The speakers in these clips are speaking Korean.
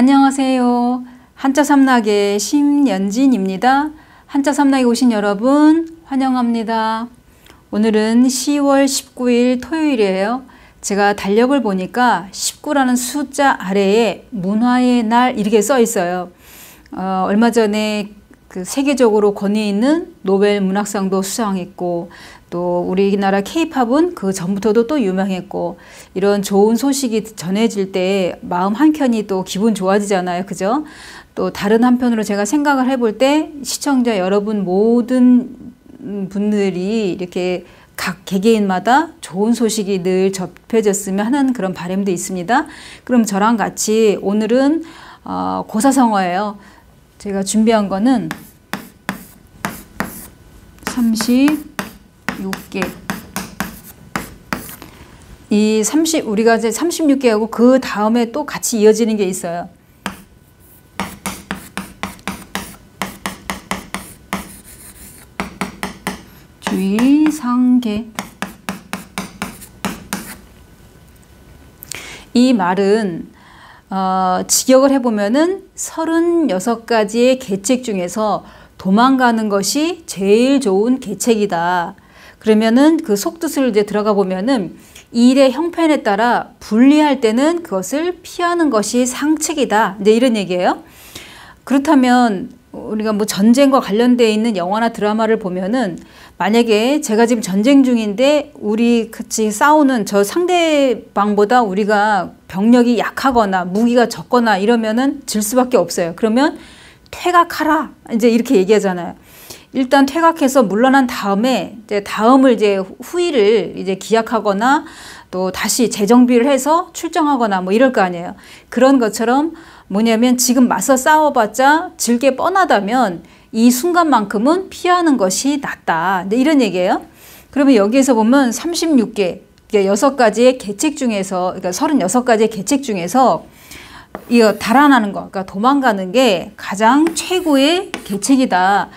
안녕하세요. 한자 삼락의 심연진입니다. 한자 삼락에 오신 여러분 환영합니다. 오늘은 10월 19일 토요일이에요. 제가 달력을 보니까 19라는 숫자 아래에 문화의 날 이렇게 써 있어요. 얼마 전에 그 세계적으로 권위 있는 노벨 문학상도 수상했고, 또 우리나라 케이팝은 그 전부터도 또 유명했고, 이런 좋은 소식이 전해질 때 마음 한켠이 또 기분 좋아지잖아요. 그죠? 또 다른 한편으로 제가 생각을 해볼 때 시청자 여러분 모든 분들이 이렇게 각 개개인마다 좋은 소식이 늘 접해졌으면 하는 그런 바람도 있습니다. 그럼 저랑 같이 오늘은 고사성어예요. 제가 준비한 거는 36개. 우리가 이제 36개하고 그 다음에 또 같이 이어지는 게 있어요. 주의상계. 이 말은 직역을 해보면은 36가지의 계책 중에서 도망가는 것이 제일 좋은 계책이다. 그러면은 그 속뜻을 이제 들어가 보면은 일의 형편에 따라 불리할 때는 그것을 피하는 것이 상책이다. 이제 이런 얘기예요. 그렇다면 우리가 뭐 전쟁과 관련되어 있는 영화나 드라마를 보면은 만약에 제가 지금 전쟁 중인데 우리 같이 싸우는 저 상대방보다 우리가 병력이 약하거나 무기가 적거나 이러면은 질 수밖에 없어요. 그러면 퇴각하라. 이제 이렇게 얘기하잖아요. 일단 퇴각해서 물러난 다음에 이제 다음을 이제 후일을 이제 기약하거나 또 다시 재정비를 해서 출정하거나 뭐 이럴 거 아니에요. 그런 것처럼 뭐냐면 지금 맞서 싸워봤자 질 게 뻔하다면 이 순간만큼은 피하는 것이 낫다. 이런 얘기예요. 그러면 여기에서 보면 36개, 6가지의 계책 중에서, 그러니까 36가지의 계책 중에서 이거 달아나는 거, 그러니까 도망가는 게 가장 최고의 계책이다.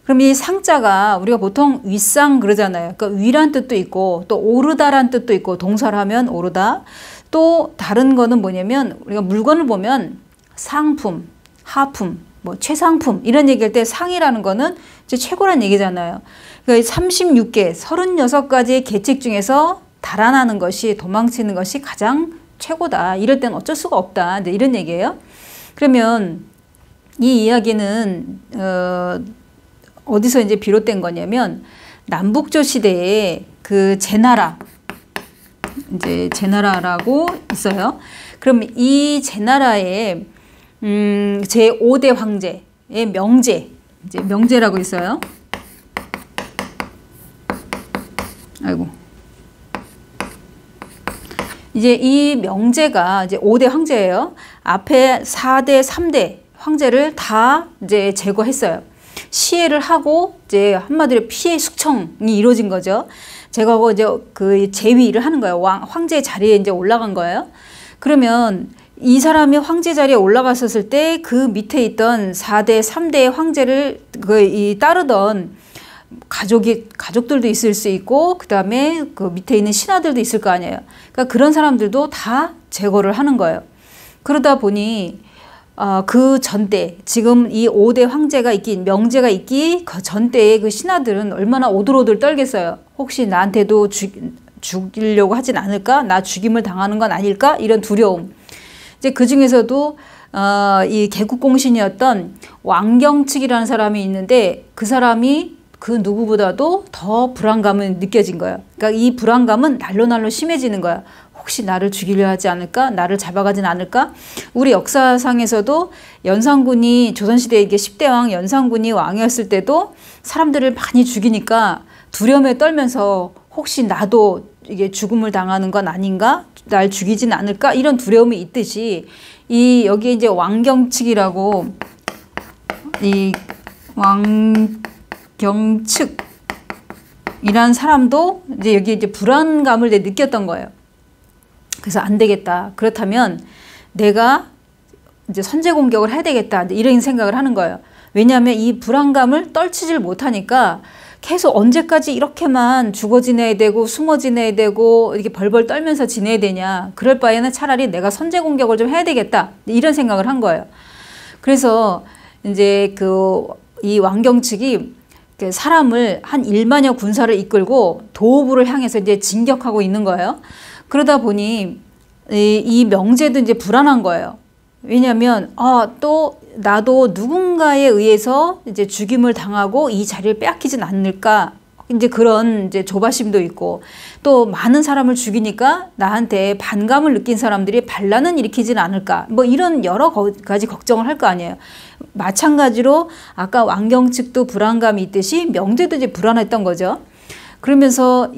그럼 이 상자가 우리가 보통 윗상 그러잖아요. 그러니까 위란 뜻도 있고 또 오르다란 뜻도 있고 동사를 하면 오르다. 또 다른 거는 뭐냐면 우리가 물건을 보면 상품, 하품, 뭐 최상품 이런 얘기할 때 상이라는 거는 이제 최고란 얘기잖아요. 그러니까 36개, 36가지의 계책 중에서 달아나는 것이 도망치는 것이 가장 최고다. 이럴 땐 어쩔 수가 없다. 이런 얘기예요. 그러면 이 이야기는 어디서 이제 비롯된 거냐면 남북조 시대에 그 제나라, 이제 제나라라고 있어요. 그럼 이 제나라에 제5대 황제의 명제, 이제 명제라고 있어요. 아이고. 이제 이 명제가 이제 5대 황제예요. 앞에 4대, 3대 황제를 다 이제 제거했어요. 시해를 하고 이제 한마디로 피해 숙청이 이루어진 거죠. 제거하고 이제 그 재위를 하는 거예요. 황제 자리에 이제 올라간 거예요. 그러면 이 사람이 황제 자리에 올라갔었을 때 그 밑에 있던 4대, 3대 황제를 따르던 가족들도 있을 수 있고, 그 다음에 그 밑에 있는 신하들도 있을 거 아니에요. 그러니까 그런 사람들도 다 제거를 하는 거예요. 그러다 보니 그 전때 지금 이 5대 황제가 있기, 명제가 있기 그 전때의 그 신하들은 얼마나 오들오들 떨겠어요. 혹시 나한테도 죽이려고 하진 않을까? 나 죽임을 당하는 건 아닐까? 이런 두려움. 이제 그 중에서도 이 개국공신이었던 왕경측이라는 사람이 있는데 그 사람이 그 누구보다도 더 불안감을 느껴진 거예요. 그러니까 이 불안감은 날로 심해지는 거야. 혹시 나를 죽이려 하지 않을까? 나를 잡아가진 않을까? 우리 역사상에서도 연산군이 조선시대에 이게 10대 왕 연산군이 왕이었을 때도 사람들을 많이 죽이니까 두려움에 떨면서 혹시 나도 이게 죽음을 당하는 건 아닌가? 날 죽이진 않을까? 이런 두려움이 있듯이 여기에 이제 왕경측이라고 이 왕경측이란 사람도 이제 여기 이제 불안감을 느꼈던 거예요. 그래서 안 되겠다. 그렇다면 내가 이제 선제 공격을 해야 되겠다. 이런 생각을 하는 거예요. 왜냐하면 이 불안감을 떨치질 못하니까 계속 언제까지 이렇게만 죽어 지내야 되고 숨어 지내야 되고 이렇게 벌벌 떨면서 지내야 되냐. 그럴 바에는 차라리 내가 선제 공격을 좀 해야 되겠다. 이런 생각을 한 거예요. 그래서 이제 이 왕경 측이 사람을 한 1만여 군사를 이끌고 도읍을 향해서 이제 진격하고 있는 거예요. 그러다 보니 이 명제도 이제 불안한 거예요. 왜냐하면 또 나도 누군가에 의해서 이제 죽임을 당하고 이 자리를 빼앗기진 않을까, 이제 그런 이제 조바심도 있고, 또 많은 사람을 죽이니까 나한테 반감을 느낀 사람들이 반란은 일으키진 않을까, 뭐 이런 여러 가지 걱정을 할 거 아니에요. 마찬가지로 아까 왕경 측도 불안감이 있듯이 명제도 이제 불안했던 거죠. 그러면서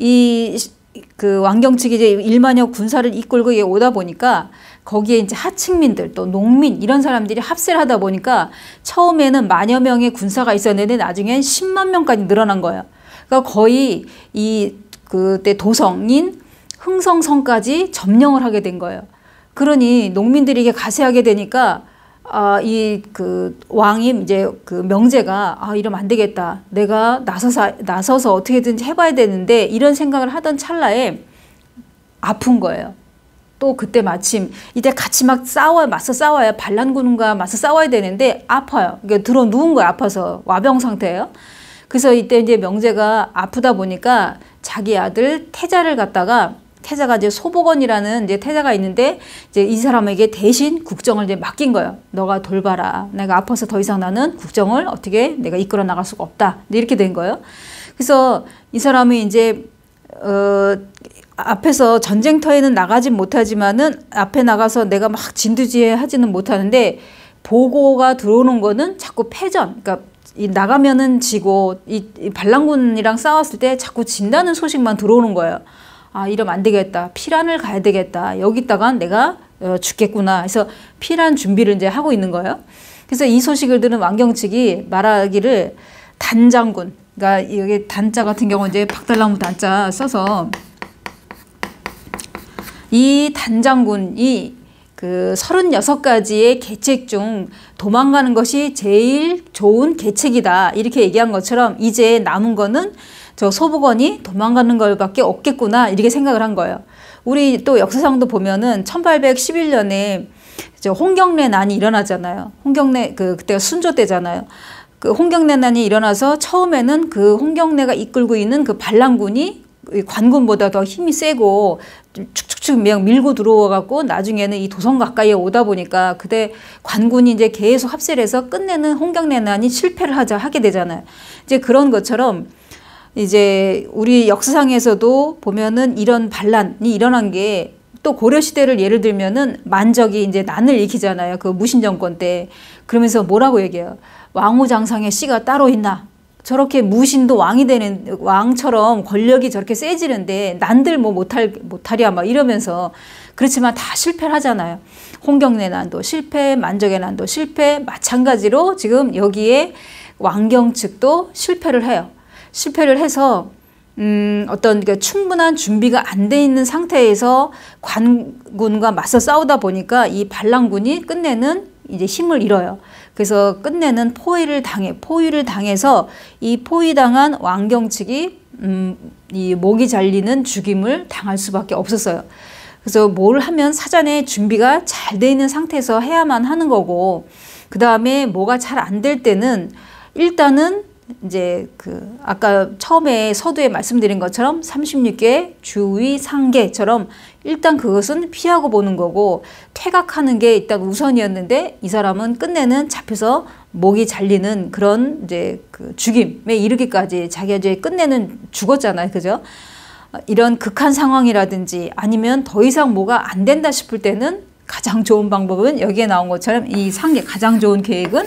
그 왕경 측이 이제 1만여 군사를 이끌고 오다 보니까 거기에 이제 하층민들 또 농민 이런 사람들이 합세를 하다 보니까 처음에는 만여 명의 군사가 있었는데 나중엔 10만 명까지 늘어난 거예요. 그러니까 거의 그때 도성인 흥성성까지 점령을 하게 된 거예요. 그러니 농민들이 이게 가세하게 되니까 왕이 이제 그 명제가 이러면 안 되겠다. 내가 나서서 어떻게든지 해봐야 되는데 이런 생각을 하던 찰나에 아픈 거예요. 또 그때 마침 이제 같이 막 맞서 싸워야 반란군과 맞서 싸워야 되는데 아파요. 그러니까 들어 누운 거예요. 아파서 와병 상태예요. 그래서 이때 이제 명제가 아프다 보니까 자기 아들 태자를 갖다가, 태자가 이제 소복원이라는 이제 태자가 있는데 이제 이 사람에게 대신 국정을 이제 맡긴 거예요. 너가 돌봐라. 내가 아파서 더 이상 나는 국정을 어떻게 내가 이끌어 나갈 수가 없다. 이렇게 된 거예요. 그래서 이 사람이 이제 앞에서 전쟁터에는 나가진 못하지만은 앞에 나가서 내가 막 진두지휘하지는 못하는데 보고가 들어오는 거는 자꾸 패전, 그러니까 나가면은 지고 이 반란군이랑 싸웠을 때 자꾸 진다는 소식만 들어오는 거예요. 이러면 안 되겠다. 피란을 가야 되겠다. 여기다가 내가 죽겠구나. 해서 피란 준비를 이제 하고 있는 거예요. 그래서 이 소식을 들은 왕경 측이 말하기를 단장군, 그러니까 여기 단자 같은 경우는 이제 박달나무 단자 써서 이 단장군이 그 36가지의 계책 중 도망가는 것이 제일 좋은 계책이다. 이렇게 얘기한 것처럼 이제 남은 거는 저 소복원이 도망가는 걸밖에 없겠구나. 이렇게 생각을 한 거예요. 우리 또 역사상도 보면은 1811년에 홍경래 난이 일어나잖아요. 홍경래 그때가 순조 때잖아요. 그 홍경래 난이 일어나서 처음에는 그 홍경래가 이끌고 있는 그 반란군이 관군보다 더 힘이 세고 축축축 밀고 들어와갖고 나중에는 이 도성 가까이에 오다 보니까 그때 관군이 이제 계속 합세를 해서 끝내는 홍경래난이 실패를 하게 되잖아요. 이제 그런 것처럼 이제 우리 역사상에서도 보면은 이런 반란이 일어난 게 또 고려시대를 예를 들면은 만적이 이제 난을 일으키잖아요. 그 무신정권 때. 그러면서 뭐라고 얘기해요? 왕후장상에 씨가 따로 있나? 저렇게 무신도 왕이 되는, 왕처럼 권력이 저렇게 세지는데 난들 뭐 못하랴 막 이러면서, 그렇지만 다 실패를 하잖아요. 홍경래 난도 실패, 만적의 난도 실패, 마찬가지로 지금 여기에 왕경 측도 실패를 해요. 실패를 해서 어떤 충분한 준비가 안 돼 있는 상태에서 관군과 맞서 싸우다 보니까 이 반란군이 끝내는 이제 힘을 잃어요. 그래서 끝내는 포위를 당해서 이 포위당한 왕경 측이 이 목이 잘리는 죽임을 당할 수밖에 없었어요. 그래서 뭘 하면 사전에 준비가 잘 돼 있는 상태에서 해야만 하는 거고, 그 다음에 뭐가 잘 안 될 때는 일단은 이제 아까 처음에 서두에 말씀드린 것처럼 36개 주의 상계처럼 일단 그것은 피하고 보는 거고, 퇴각하는 게 일단 우선이었는데 이 사람은 끝내는 잡혀서 목이 잘리는 그런 이제 죽임에 이르기까지 자기가 이제 끝내는 죽었잖아요. 그죠? 이런 극한 상황이라든지 아니면 더 이상 뭐가 안 된다 싶을 때는 가장 좋은 방법은 여기에 나온 것처럼 이 상계, 가장 좋은 계획은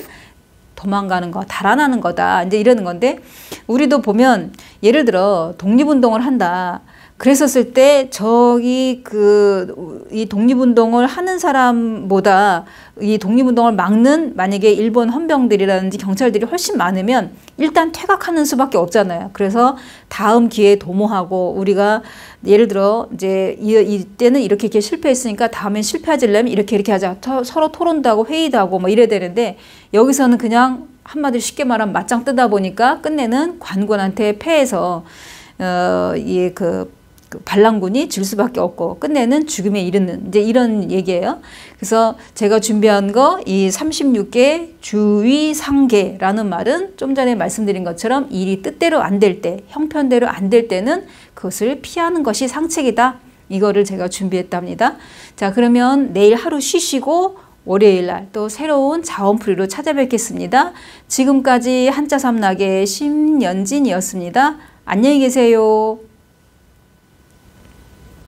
도망가는 거, 달아나는 거다. 이제 이러는 건데, 우리도 보면 예를 들어 독립운동을 한다. 그랬었을 때 저기 이 독립운동을 하는 사람보다 이 독립운동을 막는 만약에 일본 헌병들이라든지 경찰들이 훨씬 많으면 일단 퇴각하는 수밖에 없잖아요. 그래서 다음 기회에 도모하고, 우리가 예를 들어 이제 이때는 이렇게 실패했으니까 다음엔 실패하지 않으려면 이렇게 하자. 서로 토론도 하고 회의도 하고 뭐 이래야 되는데, 여기서는 그냥 한마디로 쉽게 말하면 맞짱 뜨다 보니까 끝내는 관군한테 패해서 그 반란군이 질 수밖에 없고 끝내는 죽음에 이르는 이제 이런 얘기예요. 그래서 제가 준비한 거 이 36개 주의상계라는 말은 좀 전에 말씀드린 것처럼 일이 뜻대로 안 될 때, 형편대로 안 될 때는 그것을 피하는 것이 상책이다. 이거를 제가 준비했답니다. 자, 그러면 내일 하루 쉬시고 월요일 날 또 새로운 자원풀이로 찾아뵙겠습니다. 지금까지 한자 삼락의 심연진이었습니다. 안녕히 계세요.